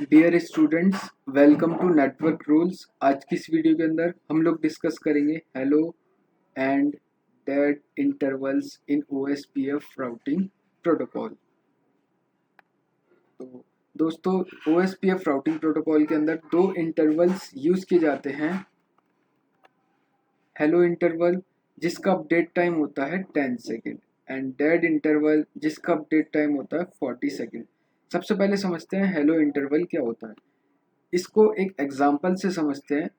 Dear students, welcome to network rules. आज की इस वीडियो के अंदर हम लोग डिस्कस करेंगे hello and dead intervals in OSPF routing protocol. तो दोस्तों, OSPF राउटिंग प्रोटोकॉल के अंदर दो इंटरवल्स यूज किए जाते हैं। हेलो इंटरवल जिसका अपडेट टाइम होता है 10 सेकेंड एंड डेड इंटरवल जिसका अपडेट टाइम होता है 40 सेकेंड। सबसे पहले समझते हैं हेलो इंटरवल क्या होता है। इसको एक एग्जाम्पल से समझते हैं।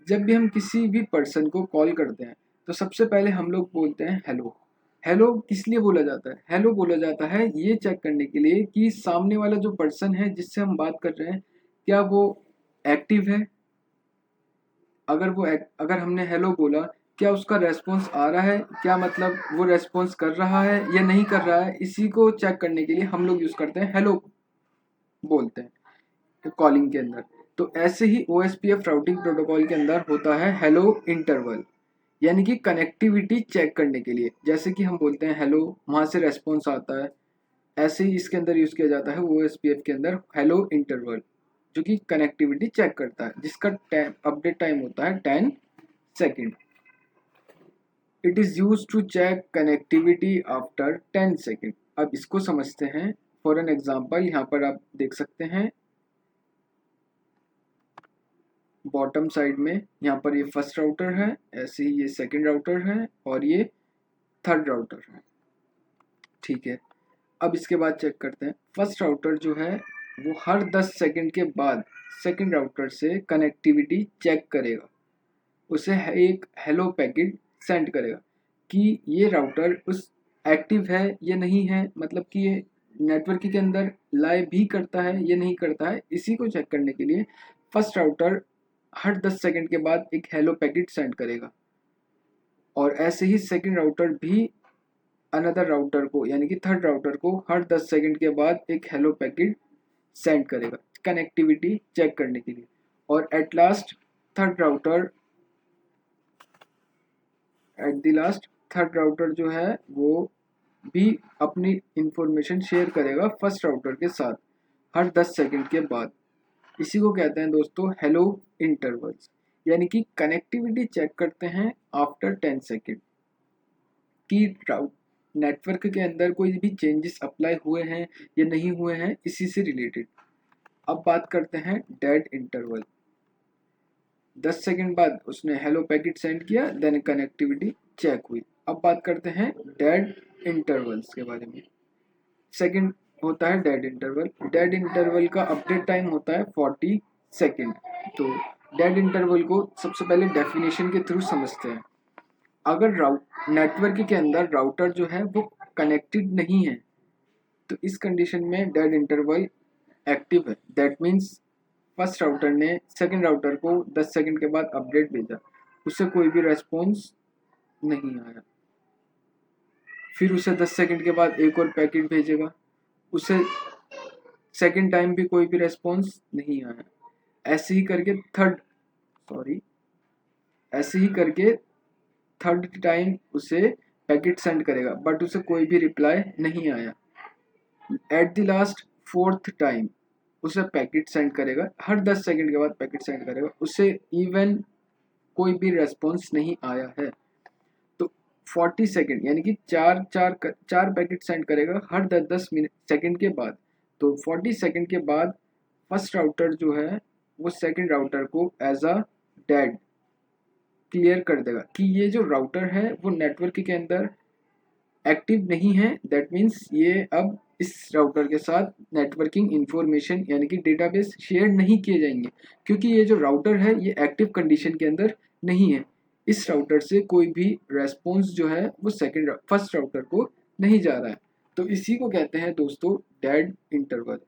जब भी हम किसी भी पर्सन को कॉल करते हैं तो सबसे पहले हम लोग बोलते हैं हेलो। हेलो किस लिए बोला जाता है? हेलो बोला जाता है ये चेक करने के लिए कि सामने वाला जो पर्सन है जिससे हम बात कर रहे हैं क्या वो एक्टिव है। अगर हमने हेलो बोला, क्या उसका रेस्पॉन्स आ रहा है, क्या मतलब वो रेस्पॉन्स कर रहा है या नहीं कर रहा है, इसी को चेक करने के लिए हम लोग यूज करते हैं हेलो बोलते हैं कॉलिंग के अंदर। तो ऐसे ही OSPF राउटिंग प्रोटोकॉल के अंदर होता है हेलो इंटरवल, यानी कि कनेक्टिविटी चेक करने के लिए। जैसे कि हम बोलते हैं हेलो, वहां से रेस्पॉन्स आता है, ऐसे ही इसके अंदर यूज किया जाता है OSPF के अंदर हेलो इंटरवल, जो कि कनेक्टिविटी चेक करता है, जिसका अपडेट टाइम होता है 10 second. It is use to check connectivity after 10 second. अब इसको समझते हैं। फॉर एन एग्जाम्पल यहाँ पर आप देख सकते हैं बॉटम साइड में, यहाँ पर ये फर्स्ट राउटर है, ऐसे ही ये सेकंड राउटर है और ये थर्ड राउटर है। ठीक है, अब इसके बाद चेक करते हैं। फर्स्ट राउटर जो है वो हर 10 सेकंड के बाद सेकंड राउटर से कनेक्टिविटी चेक करेगा, उसे एक हेलो पैकेट सेंड करेगा कि ये राउटर उस एक्टिव है या नहीं है, मतलब कि ये नेटवर्क के अंदर लाई भी करता है या नहीं करता है। इसी को चेक करने के लिए फर्स्ट राउटर हर 10 सेकंड के बाद एक हेलो पैकेट सेंड करेगा, और ऐसे ही सेकंड राउटर भी अनदर राउटर को, यानी कि थर्ड राउटर को हर 10 सेकंड के बाद एक हेलो पैकेट सेंड करेगा कनेक्टिविटी चेक करने के लिए। और at last third router at the last third router जो है वो भी अपनी इंफॉर्मेशन शेयर करेगा फर्स्ट राउटर के साथ हर 10 सेकंड के बाद। इसी को कहते हैं दोस्तों हेलो इंटरवल्स, यानी कि कनेक्टिविटी चेक करते हैं आफ्टर 10 सेकंड कि नेटवर्क के अंदर कोई भी चेंजेस अप्लाई हुए हैं या नहीं हुए हैं, इसी से रिलेटेड। अब बात करते हैं डेड इंटरवल। 10 सेकंड बाद उसने हेलो पैकेट सेंड किया, देन कनेक्टिविटी चेक हुई। अब बात करते हैं डेड इंटरवल्स के बारे में। सेकंड होता है डेड इंटरवल। डेड इंटरवल का अपडेट टाइम होता है 40 सेकंड। तो डेड इंटरवल को सबसे पहले डेफिनेशन के थ्रू समझते हैं। अगर नेटवर्क के अंदर राउटर जो है वो कनेक्टेड नहीं है तो इस कंडीशन में डेड इंटरवल एक्टिव है। दैट मीन्स फर्स्ट राउटर ने सेकंड राउटर को 10 सेकंड के बाद अपडेट भेजा, उससे कोई भी रेस्पॉन्स नहीं आया। फिर उसे 10 सेकंड के बाद एक और पैकेट भेजेगा, उसे सेकंड टाइम भी कोई भी रेस्पॉन्स नहीं आया। ऐसे ही करके ऐसे ही करके थर्ड टाइम उसे पैकेट सेंड करेगा, बट उसे कोई भी रिप्लाई नहीं आया। At the last fourth time उसे पैकेट सेंड करेगा, हर 10 सेकंड के बाद पैकेट सेंड करेगा, उसे इवन कोई भी रेस्पॉन्स नहीं आया है। तो 40 सेकंड यानी कि चार पैकेट सेंड करेगा हर 10-10 मिनट सेकंड के बाद। तो 40 सेकंड के बाद फर्स्ट राउटर जो है वो सेकंड राउटर को एज अ डेड क्लियर कर देगा कि ये जो राउटर है वो नेटवर्क के अंदर एक्टिव नहीं है। दैट मीन्स ये अब इस राउटर के साथ नेटवर्किंग इंफॉर्मेशन यानी कि डेटाबेस शेयर नहीं किए जाएंगे, क्योंकि ये जो राउटर है ये एक्टिव कंडीशन के अंदर नहीं है। इस राउटर से कोई भी रेस्पॉन्स जो है वो फर्स्ट राउटर को नहीं जा रहा है। तो इसी को कहते हैं दोस्तों डेड इंटरवल,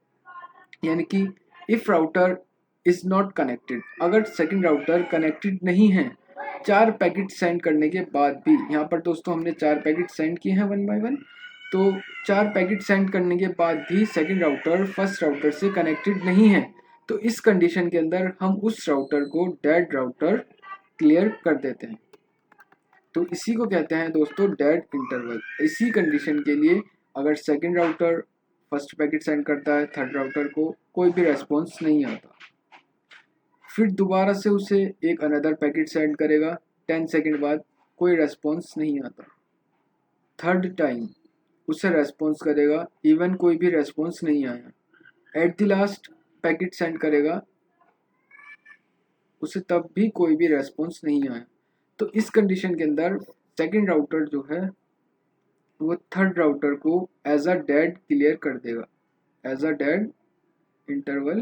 यानी कि if router is not connected, अगर सेकंड राउटर कनेक्टेड नहीं है, चार पैकेट सेंड करने के बाद भी, यहाँ पर दोस्तों हमने चार पैकेट सेंड किए हैं वन बाय वन, तो चार पैकेट सेंड करने के बाद भी सेकंड राउटर फर्स्ट राउटर से कनेक्टेड नहीं है, तो इस कंडीशन के अंदर हम उस राउटर को डेड राउटर क्लियर कर देते हैं। तो इसी को कहते हैं दोस्तों डेड इंटरवल। इसी कंडीशन के लिए अगर second router first packet send करता है थर्ड राउटर को, कोई भी रेस्पॉन्स नहीं आता। फिर दोबारा से उसे एक अनदर पैकेट सेंड करेगा 10 सेकेंड बाद, कोई रेस्पॉन्स नहीं आता। थर्ड टाइम उसे रेस्पॉन्स करेगा, इवन कोई भी रेस्पॉन्स नहीं आया। At the last packet send करेगा, उसे तब भी कोई भी रेस्पॉन्स नहीं आया। तो इस कंडीशन के अंदर सेकेंड राउटर जो है वो थर्ड राउटर को एज अ डेड क्लियर कर देगा, as a dead interval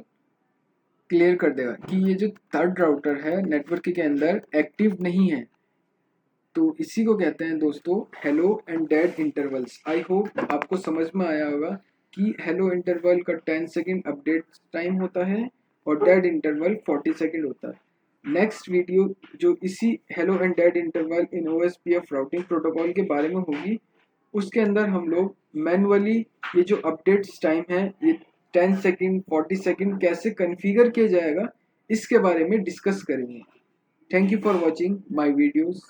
clear कर देगा कि ये जो थर्ड राउटर है नेटवर्क के अंदर एक्टिव नहीं है। तो इसी को कहते हैं दोस्तों hello and dead intervals. I hope आपको समझ में आया होगा कि हेलो इंटरवल का 10 सेकेंड अपडेट टाइम होता है और डेड इंटरवल 40 सेकेंड होता है। नेक्स्ट वीडियो जो इसी hello and dead interval in OSPF routing protocol के बारे में होगी, उसके अंदर हम लोग मैनुअली ये जो अपडेट्स टाइम है ये 10 सेकेंड 40 सेकेंड कैसे कन्फिगर किया जाएगा इसके बारे में डिस्कस करेंगे। Thank you for watching my videos.